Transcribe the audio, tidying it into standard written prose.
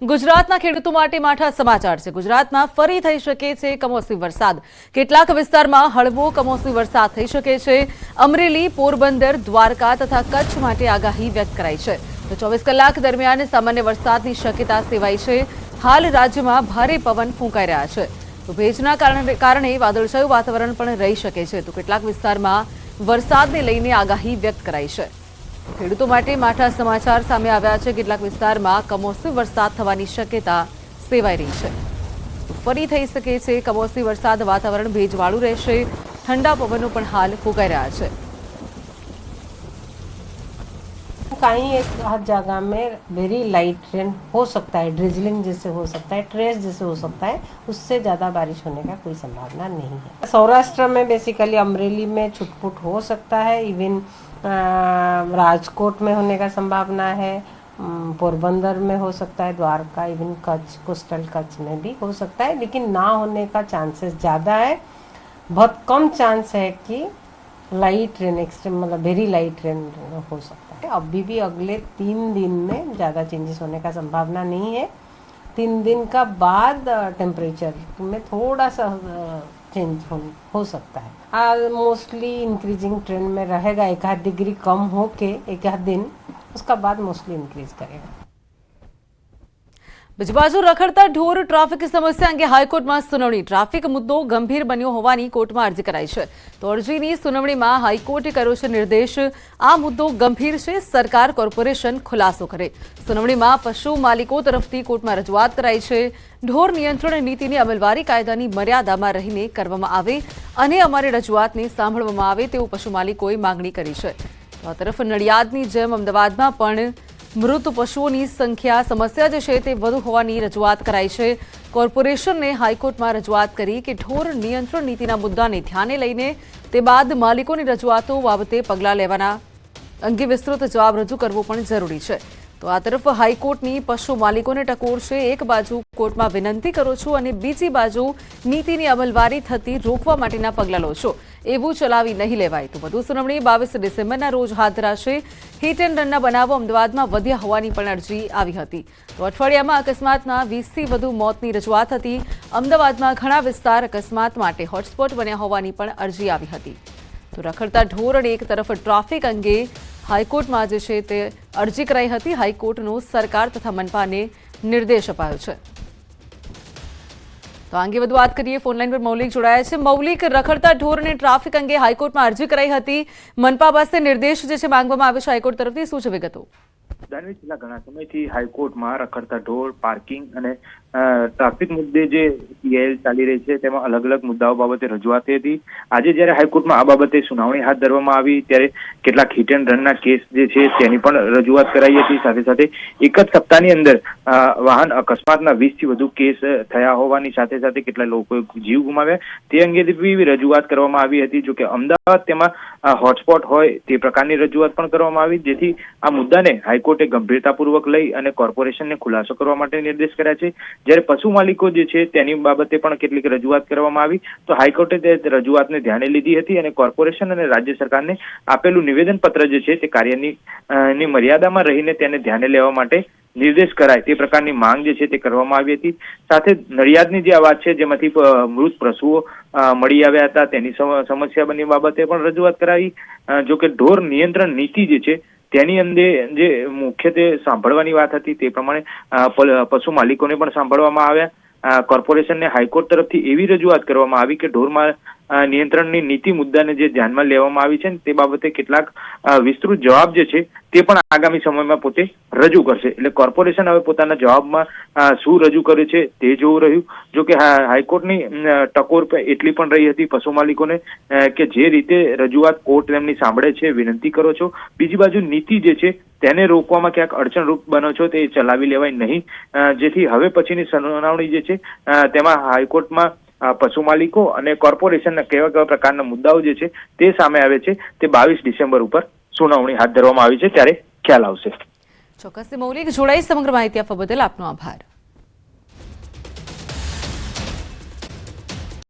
ગુજરાતના ખેડૂતો માટે માઠા સમાચાર છે। ગુજરાતમાં ફરી થઈ શકે છે કમોસમી વરસાદ। કેટલાક વિસ્તારમાં હળવો કમોસમી વરસાદ થઈ શકે છે। અમરેલી, પોરબંદર, દ્વારકા તથા કચ્છ માટે આગાહી વ્યક્ત કરાઈ છે। તો 24 કલાક દરમિયાન સામાન્ય વરસાદની શક્યતા સેવાઈ છે। હાલ રાજ્યમાં ભારે પવન ફૂંકાઈ રહ્યા છે। તો ભેજના કારણે વાદળછાયું વાતાવરણ પણ રહી શકે છે। તો કેટલાક વિસ્તારમાં વરસાદને લઈને આગાહી વ્યક્ત કરાઈ છે। ખેડૂતો માટે માઠા સમાચાર સામે આવ્યા છે। કેટલાક વિસ્તારમાં કમોસમી વરસાદ થવાની શક્યતા સેવાઈ રહી છે। ફરી થઈ શકે છે કમોસમી વરસાદ। વાતાવરણ ભેજવાળું રહેશે। ઠંડા પવનો પણ હાલ ફૂંકાઈ રહ્યા છે। कहीं एक हर जगह में वेरी लाइट रेन हो सकता है, ड्रिजलिंग जैसे हो सकता है, ट्रेस जैसे हो सकता है। उससे ज़्यादा बारिश होने का कोई संभावना नहीं है। सौराष्ट्र में बेसिकली अमरेली में छुटपुट हो सकता है। इवन राजकोट में होने का संभावना है। पोरबंदर में हो सकता है, द्वारका, इवन कच्छ, कोस्टल कच्छ में भी हो सकता है, लेकिन ना होने का चांसेस ज़्यादा है। बहुत कम चांस है कि लाइट रेन, एक्सट्रीम मतलब वेरी लाइट रेन हो सकता है। अभी भी अगले 3 दिन में ज़्यादा चेंजेस होने का संभावना नहीं है। 3 दिन का बाद टेम्परेचर में थोड़ा सा चेंज हो सकता है। मोस्टली इंक्रीजिंग ट्रेंड में रहेगा। 1 डिग्री कम होके 1 दिन, उसका बाद मोस्टली इंक्रीज करेगा। બીજી બાજુ રખડતા ઢોર ટ્રાફિક સમસ્યા અંગે હાઈકોર્ટમાં સુનાવણી। ટ્રાફિક મુદ્દો ગંભીર બન્યો હોવાની કોર્ટમાં અરજી કરાઈ છે। તો અરજીની સુનાવણીમાં હાઈકોર્ટે કર્યો છે નિર્દેશ। આ મુદ્દો ગંભીર છે, સરકાર કોર્પોરેશન ખુલાસો કરે। સુનાવણીમાં પશુ માલિકો તરફથી કોર્ટમાં રજૂઆત કરાઈ છે। ઢોર નિયંત્રણ નીતિની અમલવારી કાયદાની મર્યાદામાં રહીને કરવામાં આવે અને અમારી રજૂઆતને સાંભળવામાં આવે તેવું પશુ માલિકોએ માંગણી કરી છે। તો આ તરફ નડિયાદની જેમ અમદાવાદમાં પણ મૃત પશુઓની સમસ્યા જે છે તે વધુ હોવાની રજૂઆત કરાઈ છે। કોર્પોરેશનને હાઈકોર્ટમાં રજૂઆત કરી કે ઢોર નિયંત્રણ નીતિના મુદ્દાને ધ્યાને લઈને તે બાદ માલિકોની રજૂઆતો બાબતે પગલાં લેવાના અંગે વિસ્તૃત જવાબ રજૂ કરવો પણ જરૂરી છે। તો આ તરફ હાઈકોર્ટની પશુ માલિકોને ટકોર છે। એક બાજુ કોર્ટમાં વિનંતી કરો છો અને બીજી બાજુ નીતિની અમલવારી થતી રોકવા માટેના પગલાં લો છો, એવું ચલાવી નહીં લેવાય। તો વધુ સુનાવણી 22 ડિસેમ્બરના રોજ હાથ ધરાશે। હિટ એન્ડ રનના બનાવો અમદાવાદમાં વધ્યા હોવાની પણ અરજી આવી હતી। તો અઠવાડિયામાં અકસ્માતના 20થી વધુ મોતની રજૂઆત હતી। અમદાવાદમાં ઘણા વિસ્તાર અકસ્માત માટે હોટસ્પોટ બન્યા હોવાની પણ અરજી આવી હતી। તો રખડતા ઢોર અને એક તરફ ટ્રાફિક અંગે હાઈકોર્ટમાં જે છે તે અરજી કરાઈ હતી। હાઈકોર્ટનો સરકાર તથા મનપાને નિર્દેશ અપાયો છે। તો આ અંગે વધુ વાત કરીએ। ફોનલાઈન પર મૌલિક જોડાયા છે। મૌલિક, રખડતા ઢોર અને ટ્રાફિક અંગે હાઈકોર્ટમાં અરજી કરાઈ હતી। મનપા પાસે નિર્દેશ જે છે માંગવામાં આવ્યો છે હાઈકોર્ટ તરફથી, શું છે વિગતો? દાનવી, છેલ્લા ઘણા સમયથી હાઈકોર્ટમાં રખડતા ઢોર, પાર્કિંગ અને ટ્રાફિક મુદ્દે જે પીઆઈએલ ચાલી રહી છે તેમાં અલગ અલગ મુદ્દાઓ બાબતે રજૂઆત થઈ હતી। આજે જ્યારે હાઈકોર્ટમાં આ બાબતે સુનાવણી હાથ ધરવામાં આવી ત્યારે કેટલાક હિટ એન્ડ રનના કેસ જે છે તેની પણ રજૂઆત કરાઈ હતી। સાથે સાથે એક જ સપ્તાહની અંદર વાહન અકસ્માતના 20થી વધુ કેસ થયા હોવાની સાથે સાથે કેટલા લોકોએ જીવ ગુમાવ્યા તે અંગે બી રજૂઆત કરવામાં આવી હતી। જો કે અમદાવાદ તેમાં હોટસ્પોટ હોય તે પ્રકારની રજૂઆત પણ કરવામાં આવી, જેથી આ મુદ્દાને હાઈકોર્ટે ગંભીરતાપૂર્વક લઈ અને કોર્પોરેશનને ખુલાસો કરવા માટે નિર્દેશ કર્યા છે। જ્યારે પશુ માલિકો જે છે તેની બાબતે પણ કેટલીક રજૂઆત કરવામાં આવી તો હાઈકોર્ટે તે રજૂઆતને ધ્યાને લીધી હતી અને કોર્પોરેશન અને રાજ્ય સરકારને આપેલું નિવેદન પત્ર જે છે તે કાર્યની મર્યાદામાં રહીને તેને ધ્યાને લેવા માટે નિર્દેશ કરાય તે પ્રકારની માંગ જે છે તે કરવામાં આવી હતી। સાથે નડિયાદની જે આ વાત છે જેમાંથી મૃત પશુઓ મળી આવ્યા હતા તેની સમસ્યા બની બાબતે પણ રજૂઆત કરાવી। જો કે ઢોર નિયંત્રણ નીતિ જે છે તેની અંદર જે મુખ્યત્વે સાંભળવાની વાત હતી તે પ્રમાણે પશુ માલિકોને પણ સાંભળવામાં આવ્યા। કોર્પોરેશનને હાઈકોર્ટ તરફથી એવી રજૂઆત કરવામાં આવી કે ઢોરમાં નિયંત્રણની નીતિ મુદ્દાને જે ધ્યાનમાં લેવામાં આવી છે તે બાબતે કેટલાક વિસ્તૃત જવાબ જે છે તે પણ આગામી સમયમાં પોતે રજૂ કરશે। એટલે કોર્પોરેશન હવે પોતાના જવાબમાં શું રજૂ કરે છે તે જોવું રહ્યું। જો કે હાઈકોર્ટની ટકોર એટલી પણ રહી હતી પશુ માલિકોને કે જે રીતે રજૂઆત કોર્ટ તેમની સાંભળે છે, વિનંતી કરો છો, બીજી બાજુ નીતિ જે છે તેને રોકવામાં ક્યાંક અડચણરૂપ બનો છો તે ચલાવી લેવાય નહીં, જેથી હવે પછીની સુનાવણી જે છે તેમાં હાઈકોર્ટમાં પશુ માલિકો અને કોર્પોરેશનના કેવા પ્રકારના મુદ્દાઓ જે છે તે સામે આવે છે તે 22 ડિસેમ્બર ઉપર સુનાવણી હાથ ધરવામાં આવી છે ત્યારે ખ્યાલ આવશે। ચોક્કસથી મૌલિક જોડાઈ સમગ્ર માહિતી આપવા બદલ આપનો આભાર।